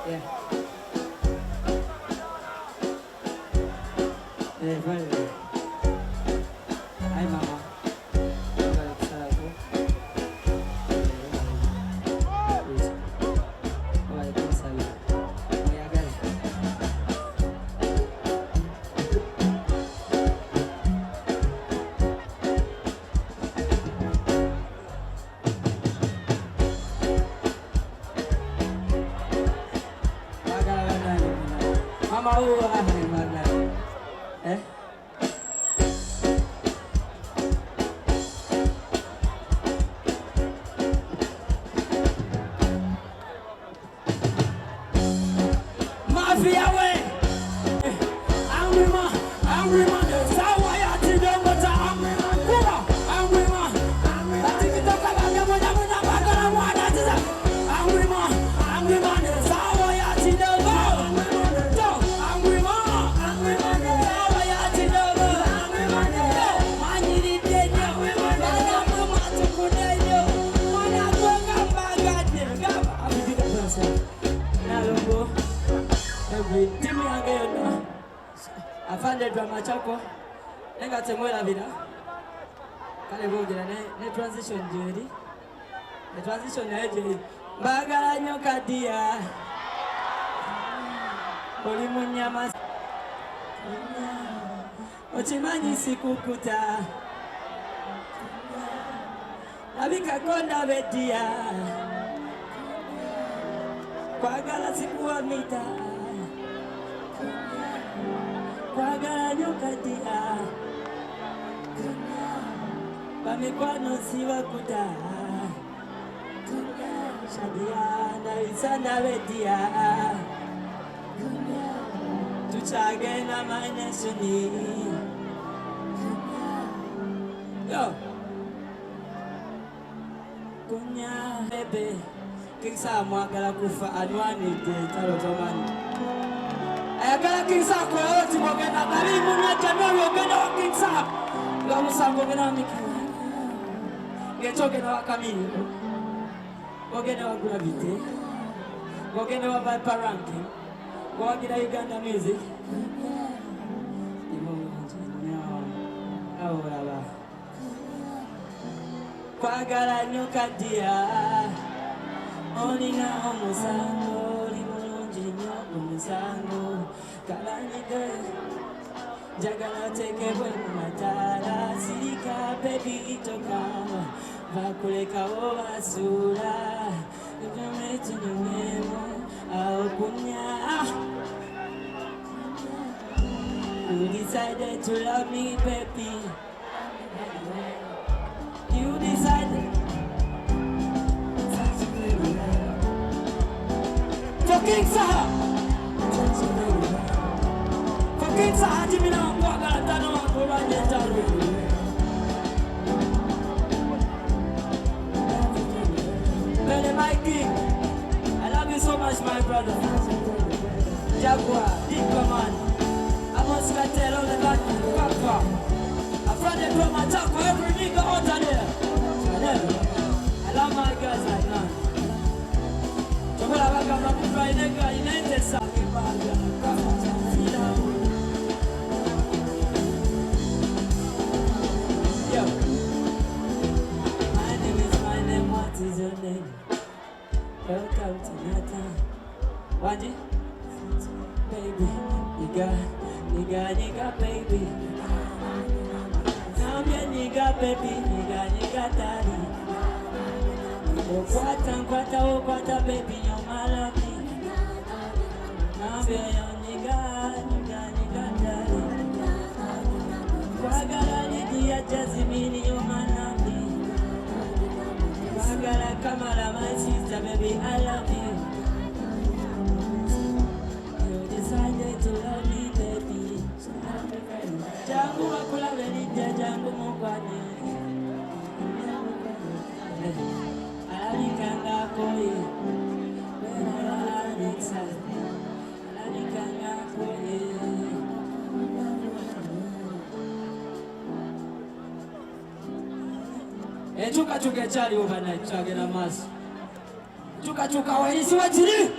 Yeah. Yeah, right. Hi, Mama. Balik sa ako. Waalaikumsalam. Mayagal. Mama uwa ahli magna. Eh? Mafia way. Angry man, that's how I had to do what I'm angry man. I think it's a angry man, that's how I had to do Timmy again. I found the drama chako. I got some more vida. Can I go get a transition, Judy? The transition, Judy. Bagala nyokadia. Polimunya mas. Ochimanyi sikukuta. Nabika konda bedia. Kwagala sikuwa mita. Kwagala nyokadia. Pamikwano siwakuta. Shadia na isana bedia. Tuchage na mainesuni. Yo. Kunya bebe. Kingsa mwagala kufa anwani de talo tomani. Ayagala kingsa kwa yote mwagena nari mwagena mwagena wa kingsa. Nga musango gena miki. Ngechoke na wakamini. Mwagena wa gravite. Mwagena wa viparanki. Mwagena Uganda music. Awala. Kwagala nyokadia. Onina omusango, limunjinyo omusango. Kalaniga, jagala tekebwe matala. Sirika baby itoka, vakuleka obasura. Ujameti nyumemo, aukunya. You decided to love me, baby. You decided. King Saha, King Saha, Jimina, Wagatano, Belly, my king, I love you so much, my brother. Jaguar, Deep Command, I must tell all the back, I'm from the Roma Jaguar, every nigga out there. I love my guys like that. Yo. My name, what is your name? Welcome to your town. Wanji? Baby, nigga, baby. Nigga, baby, nigga, daddy. Kwata, baby, you're my love. Kwagala nidia jazimini yomanami. Kwagala kamala my sister, baby, I love you. You decided to love me, baby. Jangu wakula venija, jangu mkwani. Alikanga koi. Chuka chali overnight chagera mas. Chuka wa isi wachiri.